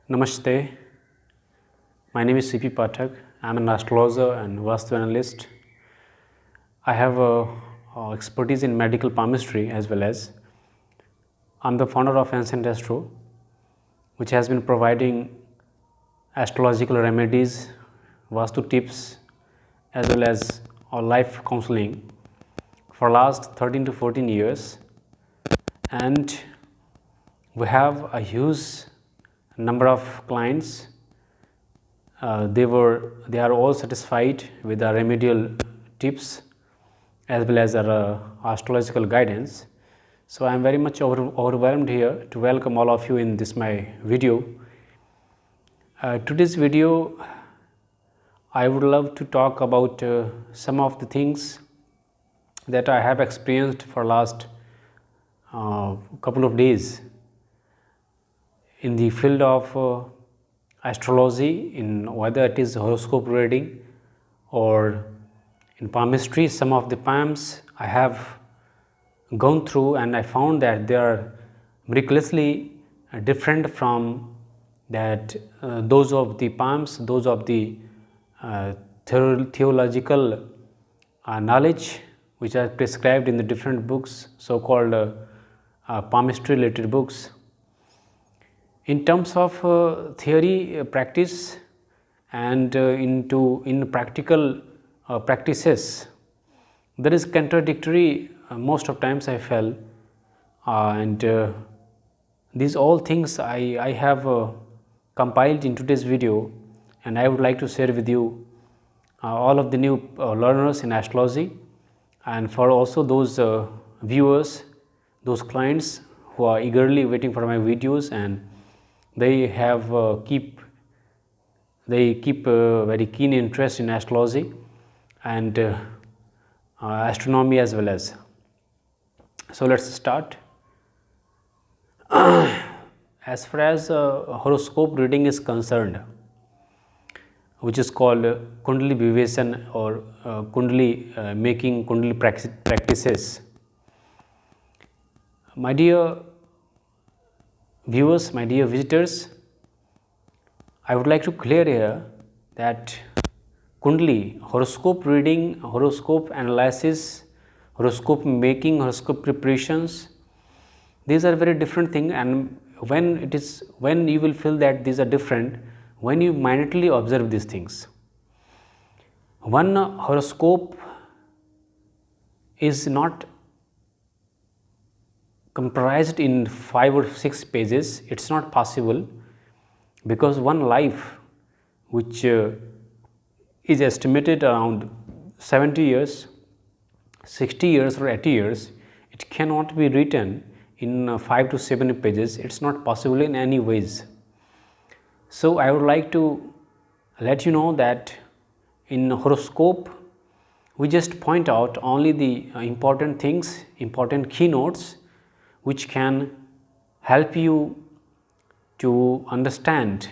Namaste. My name is C.P. Pathak. I am an astrologer and Vastu analyst. I have expertise in medical palmistry as well as I am the founder of Ancient Astro, which has been providing astrological remedies, Vastu tips as well as life counseling for last 13 to 14 years, and we have a huge number of clients. They are all satisfied with the remedial tips as well as our astrological guidance. So I am very much overwhelmed here to welcome all of you in this my video. Today's video I would love to talk about some of the things that I have experienced for last couple of days in the field of astrology, in whether it is horoscope reading or in palmistry. Some of the palms I have gone through and I found that they are miraculously different from that those of the palms, those of the theological knowledge which are prescribed in the different books, so called palmistry related books. In terms of theory practice and in practical practices, there is contradictory most of times I felt, and these all things I have compiled in today's video, and I would like to share with you all of the new learners in astrology, and for also those viewers, those clients who are eagerly waiting for my videos, and they have keep very keen interest in astrology and astronomy as well as. So let's start. As far as horoscope reading is concerned, which is called Kundali Viveshan or Kundali making Kundali practices. My dear viewers, my dear visitors, I would like to clear here that Kundali, horoscope reading, horoscope analysis, horoscope making, horoscope preparations, these are very different things, and when you will feel that these are different, when you minutely observe these things. One horoscope is not comprised in 5 or 6 pages. It's not possible, because one life which is estimated around 70 years, 60 years or 80 years, it cannot be written in 5 to 7 pages. It's not possible in any ways. So I would like to let you know that in horoscope we just point out only the important things, important keynotes which can help you to understand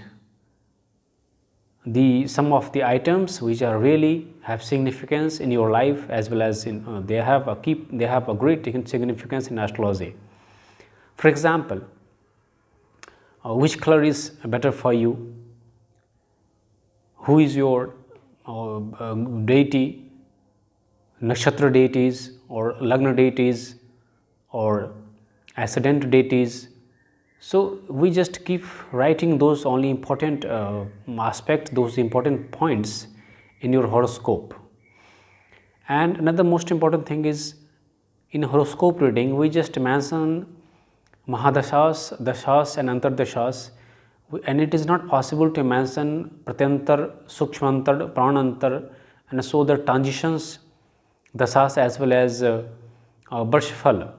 some of the items which are really have significance in your life, as well as in they have a great significance in astrology. For example, which color is better for you? Who is your deity, nakshatra deities or lagna deities or ascendant deities? So we just keep writing those only important aspects, those important points in your horoscope. And another most important thing is, in horoscope reading we just mention Mahadashas, Dashas and Antardashas, and it is not possible to mention Pratyantar, Sukshmantar, Pranantar, and so the transitions, Dashas as well as Varshfal,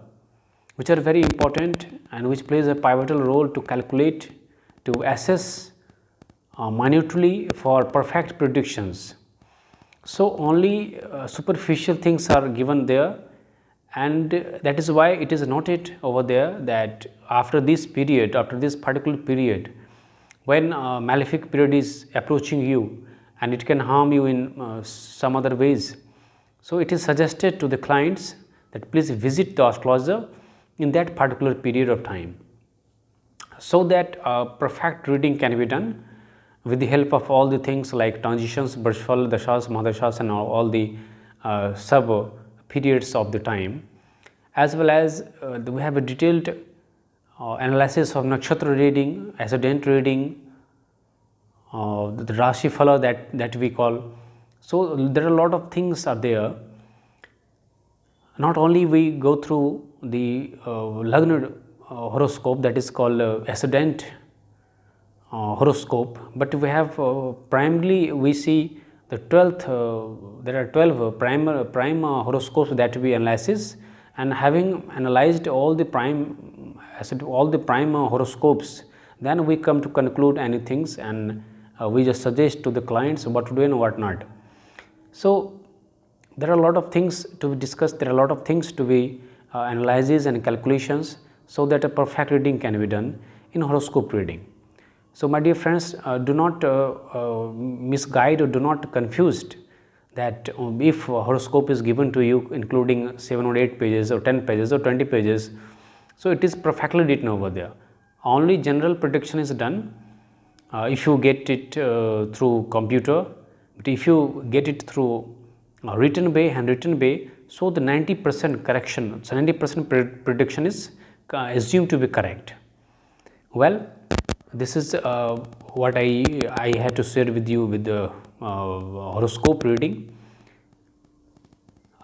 which are very important and which plays a pivotal role to calculate, to assess minutely for perfect predictions. So only superficial things are given there, and that is why it is noted over there that after this period, after this particular period, when malefic period is approaching you and it can harm you in some other ways, so it is suggested to the clients that please visit the astrologer in that particular period of time. so that perfect reading can be done with the help of all the things like transitions, birthfall, dashas, mahadashas, and all the sub periods of the time, as well as we have a detailed analysis of nakshatra reading, ascendant reading, the Rashi Phala that we call. So there are a lot of things are there. Not only we go through the Lagna horoscope, that is called ascendant horoscope, but we have primarily we see the 12th, there are 12 prime horoscopes that we analysis, and having analyzed all the prime horoscopes, then we come to conclude anything, and we just suggest to the clients what to do and what not. So there are a lot of things to be discussed, there are a lot of things to be analyses and calculations, so that a perfect reading can be done in horoscope reading. So my dear friends, do not misguide or do not confused that if horoscope is given to you including 7 or 8 pages or 10 pages or 20 pages, so it is perfectly written over there. Only general prediction is done if you get it through computer, but if you get it through written way, handwritten way, so the 90% correction, so 90% prediction is assumed to be correct. Well, this is what I had to share with you with the horoscope reading.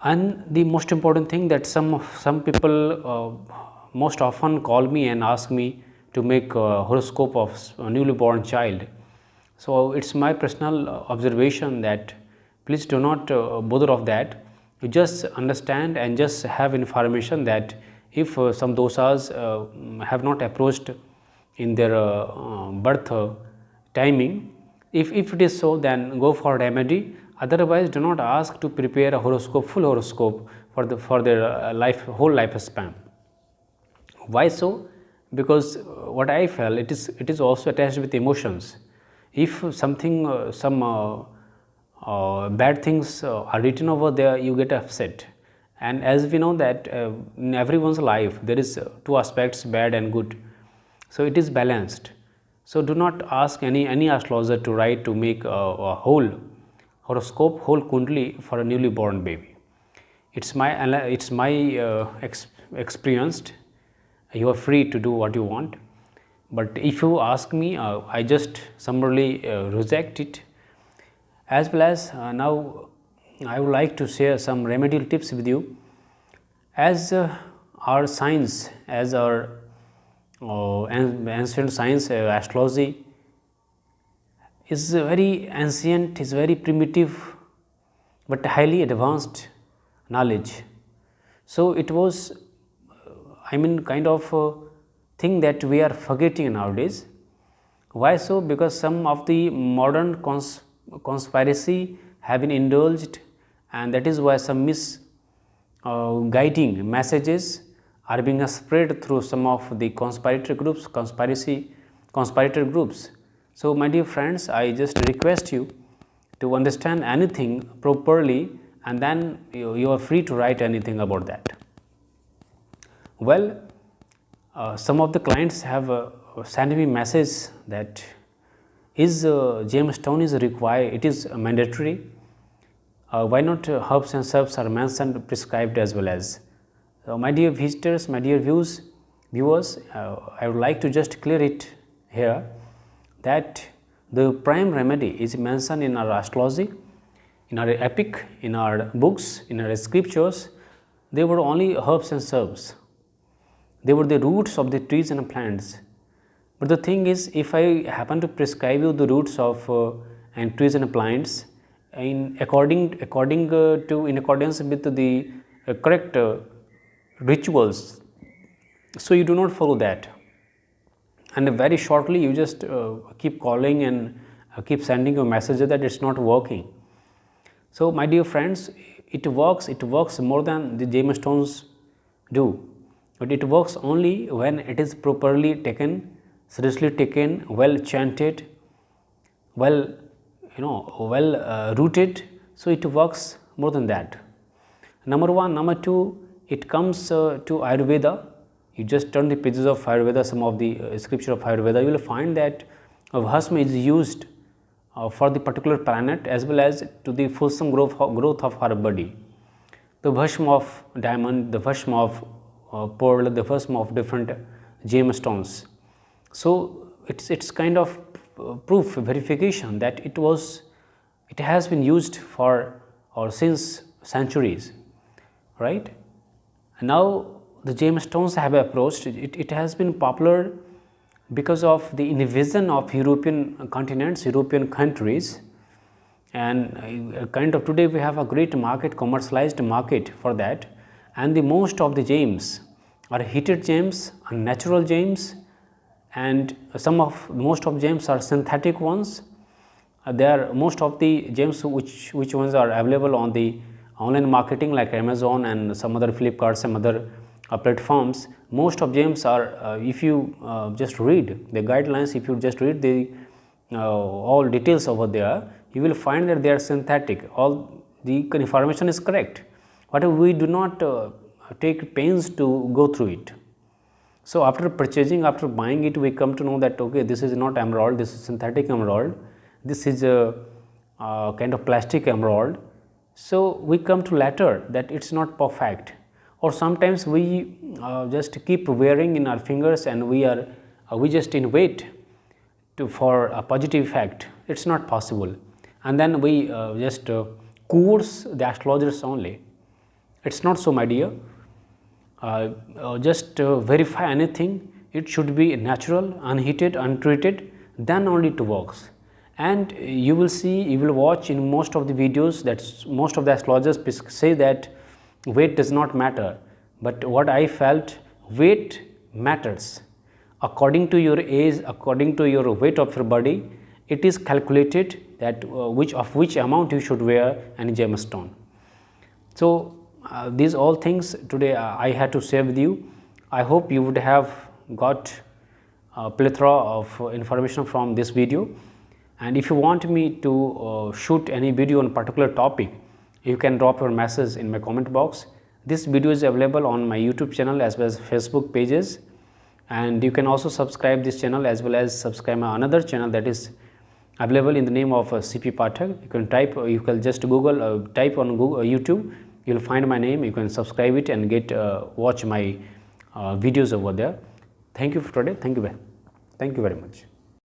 And the most important thing that some people most often call me and ask me to make a horoscope of a newly born child. So it's my personal observation that please do not bother of that. You just understand and just have information that if some dosas have not approached in their birth timing, if it is so, then go for remedy. Otherwise, do not ask to prepare a horoscope, full horoscope for their whole lifespan. Why so? Because what I felt, it is also attached with emotions. If something some bad things are written over there, you get upset. And as we know that in everyone's life there is two aspects, bad and good, so it is balanced. So do not ask any astrologer to write to make a whole horoscope, whole kundli for a newly born baby. It's my experienced. You are free to do what you want, but if you ask me, I just summarily reject it. As well as now I would like to share some remedial tips with you. As our science, as our ancient science, astrology is very ancient, is very primitive, but highly advanced knowledge. So it was, kind of thing that we are forgetting nowadays. Why so? Because some of the modern conspiracy have been indulged, and that is why some guiding messages are being spread through some of the conspirator groups. So my dear friends, I just request you to understand anything properly, and then you are free to write anything about that. Well, some of the clients have sent me message that is gemstone is required, it is mandatory. Why not herbs and shrubs are mentioned, prescribed as well as. My dear visitors, my dear viewers, I would like to just clear it here that the prime remedy is mentioned in our astrology, in our epic, in our books, in our scriptures. They were only herbs and shrubs. They were the roots of the trees and plants. But the thing is, if I happen to prescribe you the roots of and trees and plants in accordance with the correct rituals, so you do not follow that, and very shortly you just keep calling and keep sending a message that it's not working. So my dear friends, it works more than the gemstones do, but it works only when it is properly taken, seriously taken, well chanted, well rooted. So it works more than that. Number one. Number two, it comes to Ayurveda. you just turn the pages of Ayurveda, some of the scripture of Ayurveda, you will find that bhasma is used for the particular planet as well as to the fulsome growth of our body. The bhasma of diamond, the bhasma of pearl, the bhasma of different gemstones. So it's kind of proof, verification that it has been used for or since centuries, right? And now the gemstones have approached. It has been popular because of the invasion of European continents, European countries, and kind of today we have a great market, commercialized market for that, and the most of the gems are heated gems, are natural gems, and most of gems are synthetic ones. There are most of the gems which ones are available on the online marketing like Amazon and some other Flipkart, some other platforms. Most of gems are if you just read the guidelines, if you just read the all details over there, you will find that they are synthetic. All the information is correct, but we do not take pains to go through it. So after purchasing, after buying it, we come to know that okay, this is not emerald, this is synthetic emerald, this is a kind of plastic emerald. So we come to later that it's not perfect, or sometimes we just keep wearing in our fingers and we just invite for a positive effect. It's not possible, and then we just coerce the astrologers only. It's not so, my dear. Just verify anything, it should be natural, unheated, untreated, then only it works. And you will see, you will watch in most of the videos that most of the astrologers say that weight does not matter, but what I felt, weight matters. According to your age, according to your weight of your body, it is calculated that which amount you should wear any gemstone. So these all things today I had to share with you. I hope you would have got a plethora of information from this video, and if you want me to shoot any video on a particular topic, you can drop your message in my comment box. This video is available on my YouTube channel as well as Facebook pages, and you can also subscribe this channel as well as subscribe my another channel that is available in the name of CP Pathak. You can just Google, type on Google, YouTube, you will find my name. You can subscribe it and get watch my videos over there. Thank you for today. Thank you very much.